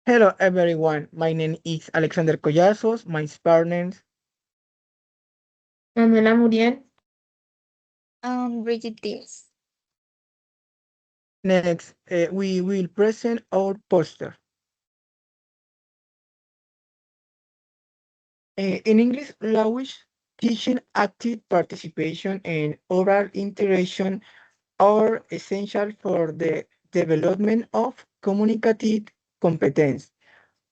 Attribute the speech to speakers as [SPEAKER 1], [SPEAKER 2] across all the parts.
[SPEAKER 1] Hello everyone, my name is Alexander Collazos, my partners.
[SPEAKER 2] Manuela Muriel.
[SPEAKER 3] Bridget Deals.
[SPEAKER 1] Next, we will present our poster. In English language, teaching active participation and oral interaction are essential for the development of communicative competence.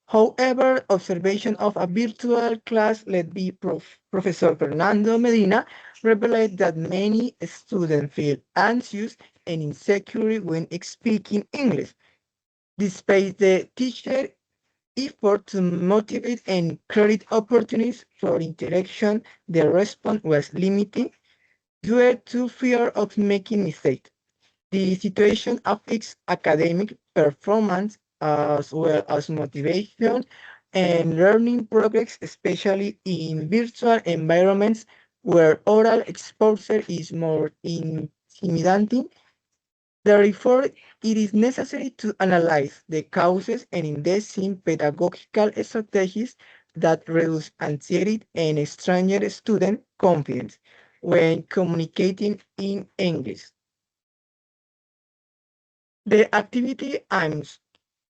[SPEAKER 1] However, observation of a virtual class led by Professor Fernando Medina revealed that many students feel anxious and insecure when speaking English. Despite the teacher effort to motivate and create opportunities for interaction, the response was limited due to fear of making mistakes. The situation affects academic performance as well as motivation and learning progress, especially in virtual environments where oral exposure is more intimidating. Therefore, it is necessary to analyze the causes and invest in pedagogical strategies that reduce anxiety and strengthen student confidence when communicating in English. The activity aims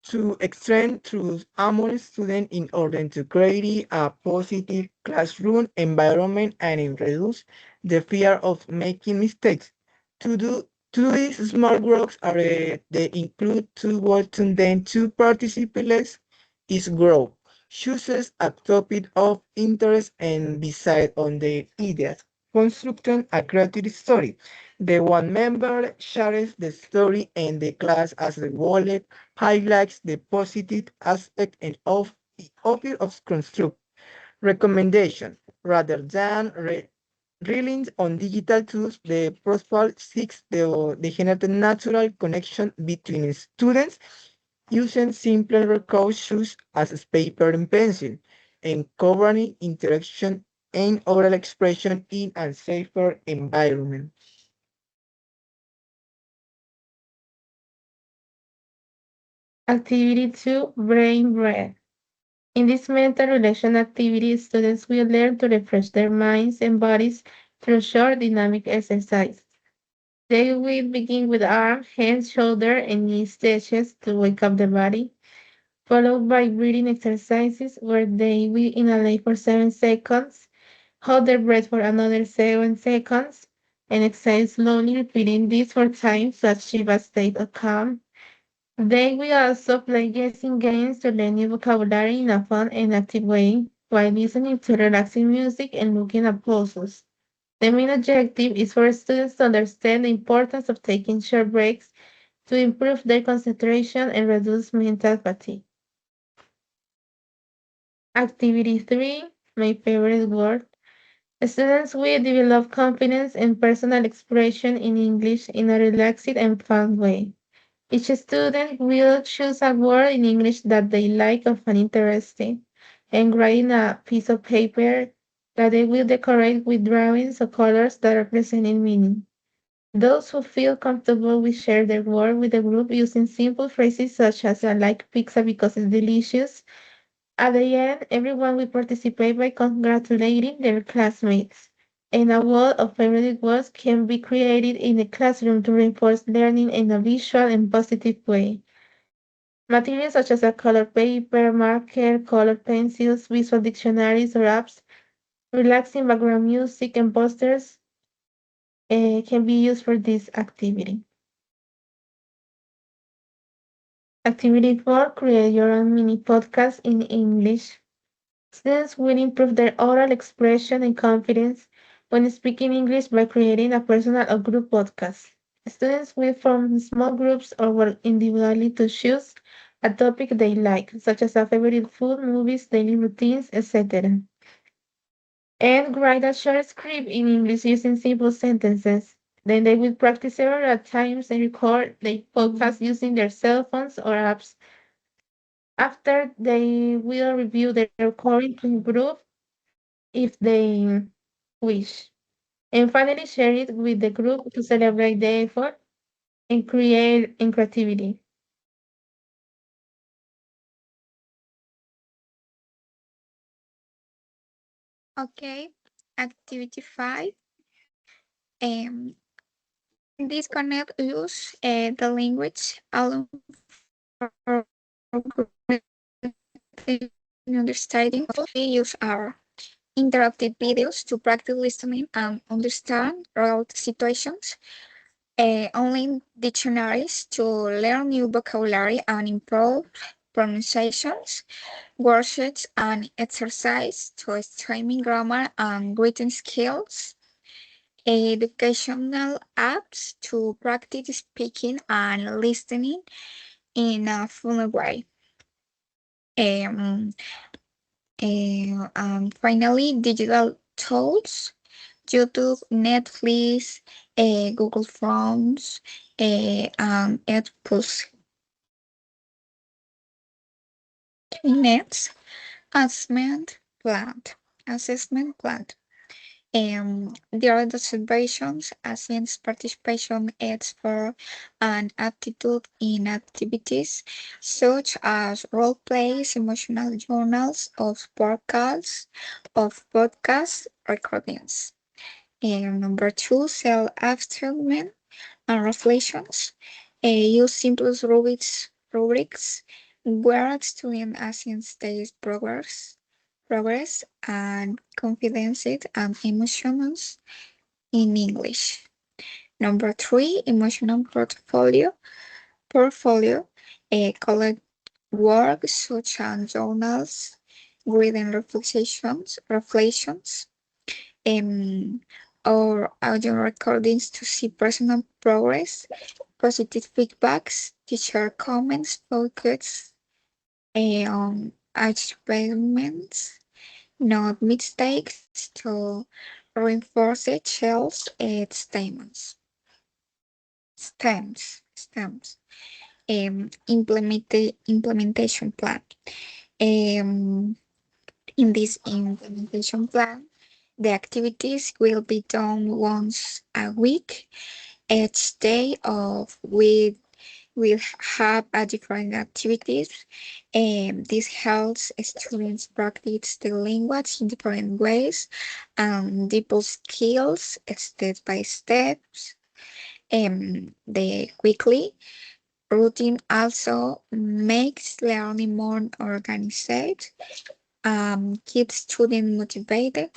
[SPEAKER 1] to extend truth among students in order to create a positive classroom environment and reduce the fear of making mistakes. To do these small groups are they include two words and then two participants is grow. Chooses a topic of interest and decide on the ideas. Constructing a creative story. The one member shares the story and the class as the wallet highlights the positive aspect and of construct recommendation rather than relying on digital tools. The protocol seeks the generate natural connection between students using simpler recursos as paper and pencil, encouraging interaction and oral expression in a safer environment.
[SPEAKER 2] Activity 2, Brain Breath. In this mental relation activity, students will learn to refresh their minds and bodies through short dynamic exercise. They will begin with arm, hands, shoulder, and knee stretches to wake up the body, followed by breathing exercises where they will inhale for 7 seconds, hold their breath for another 7 seconds, and exhale slowly, repeating this 4 times to achieve a state of calm. They will also play guessing games to learn new vocabulary in a fun and active way while listening to relaxing music and looking at puzzles. The main objective is for students to understand the importance of taking short breaks to improve their concentration and reduce mental fatigue. Activity 3, my favorite word. Students will develop confidence and personal expression in English in a relaxed and fun way. Each student will choose a word in English that they like or find interesting and write in a piece of paper that they will decorate with drawings or colors that represent its meaning. Those who feel comfortable will share their word with the group using simple phrases such as I like pizza because it's delicious. At the end, everyone will participate by congratulating their classmates. And a wall of favorite words can be created in the classroom to reinforce learning in a visual and positive way. Materials such as a colored paper, marker, colored pencils, visual dictionaries or apps, relaxing background music, and posters can be used for this activity. Activity 4, create your own mini podcast in English. Students will improve their oral expression and confidence when speaking English by creating a personal or group podcast. Students will form small groups or work individually to choose a topic they like, such as a favorite food, movies, daily routines, etc. And write a short script in English using simple sentences. Then they will practice several times and record their podcast using their cell phones or apps. After, they will review their recording to improve if they wish. And finally, share it with the group to celebrate the effort and create in creativity.
[SPEAKER 3] Okay, activity 5. Um, this connect use the language alone for greater understanding. We use our interactive videos to practice listening and understand real situations. Online dictionaries to learn new vocabulary and improve pronunciations, worksheets and exercise to streaming grammar and written skills, educational apps to practice speaking and listening in a fun way. Um, and finally, digital tools, YouTube, Netflix, Google Forms, and Edpuls Nets assessment plan. Assessment plan. There are the celebrations, since participation aids for an aptitude in activities such as role plays, emotional journals, of podcast recordings. And number two, self-assessment and reflections. Use simple rubrics where students assess their progress and confidence and emotions in English. Number three, emotional portfolio. Collect work such as journals, reading reflections, um, or audio recordings to see personal progress, positive feedbacks, teacher comments, focus on achievements, not mistakes, to reinforce it, shells, stems. Implementation plan. Um, in this implementation plan, the activities will be done once a week. Each day of week will have a different activities. This helps students practice the language in different ways and develop skills step by steps. The weekly routine also makes learning more organized, keeps students motivated,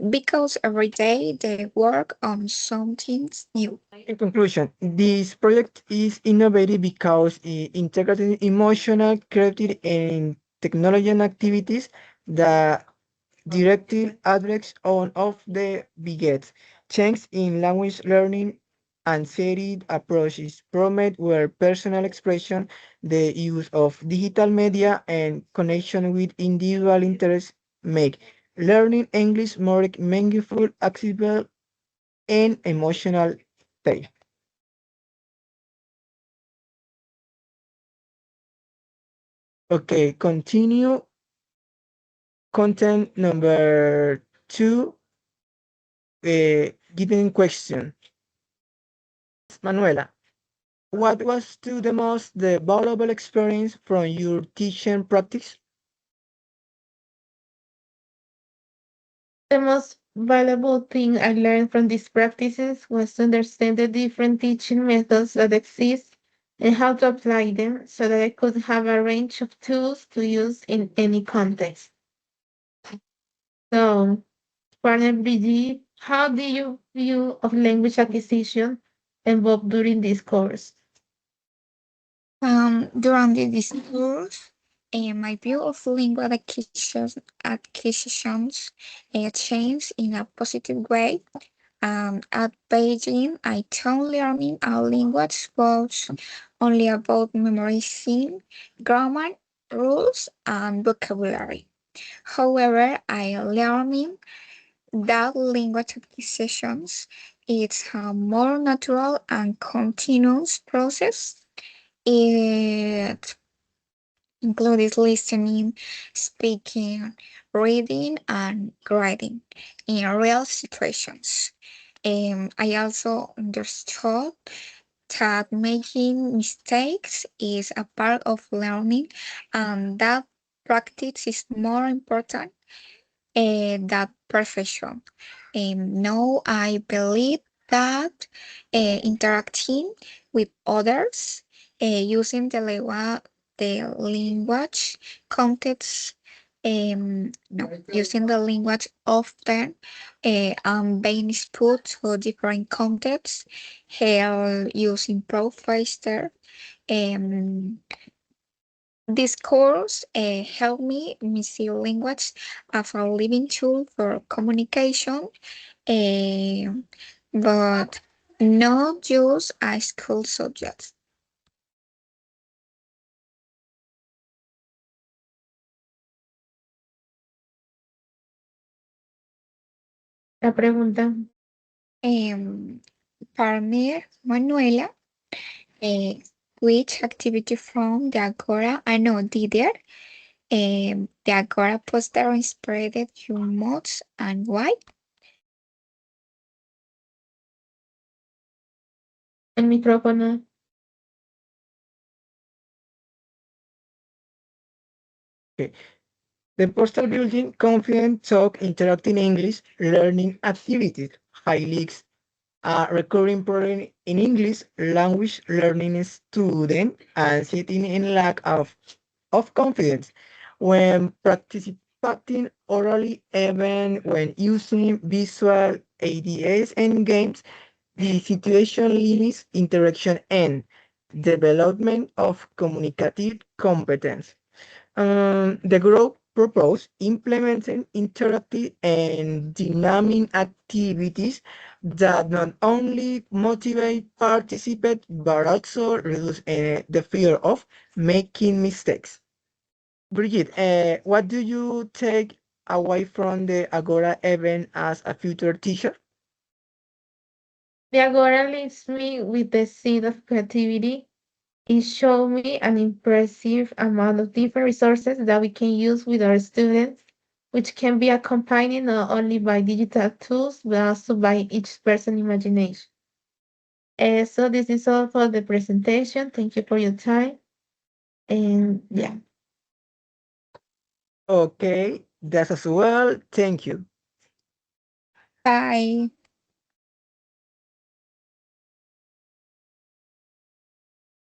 [SPEAKER 3] because every day they work on something new.
[SPEAKER 1] In conclusion, this project is innovative because it integrates emotional, creative, and technology activities that directly address one of the biggest changes in language learning and shared approaches promote where personal expression, the use of digital media, and connection with individual interests make learning English more meaningful, accessible, and emotional safe. Okay, continue content number two, given question. Manuela, what was the most valuable experience from your teaching practice?
[SPEAKER 2] The most valuable thing I learned from these practices was to understand the different teaching methods that exist and how to apply them so that I could have a range of tools to use in any context. So, Partner BG, how do you view of language acquisition involved during this course?
[SPEAKER 3] During this course, my view of language acquisitions changed in a positive way. At Beijing, I thought learning a language was only about memorizing grammar, rules, and vocabulary. However, I learning that language acquisitions is a more natural and continuous process. It included listening, speaking, reading, and writing in real situations. I also understood that making mistakes is a part of learning and that practice is more important that perfection. No, I believe that interacting with others, using the language context, no, using the language often, and being exposed to different contexts, help you improve faster. Um, this course helped me see language as a living tool for communication, eh, but not just a school subject.
[SPEAKER 2] La pregunta.
[SPEAKER 3] Um, Partner Manuela, eh, which activity from the Agora, I know Didier, the Agora poster inspired you most and why?
[SPEAKER 2] El micrófono.
[SPEAKER 1] Okay. The poster building confident talk interacting English learning activities highlights a recurring problem in English language learning student and sitting in lack of confidence when participating orally, even when using visual ADS and games. The situation limits interaction and development of communicative competence. The group proposed implementing interactive and dynamic activities that not only motivate participants but also reduce the fear of making mistakes. Brigitte, what do you take away from the Agora event as a future teacher?
[SPEAKER 2] The Agora leaves me with the seed of creativity. It showed me an impressive amount of different resources that we can use with our students, which can be accompanied not only by digital tools, but also by each person's imagination. So this is all for the presentation. Thank you for your time. And yeah.
[SPEAKER 1] Okay, that's as well. Thank you.
[SPEAKER 3] Bye.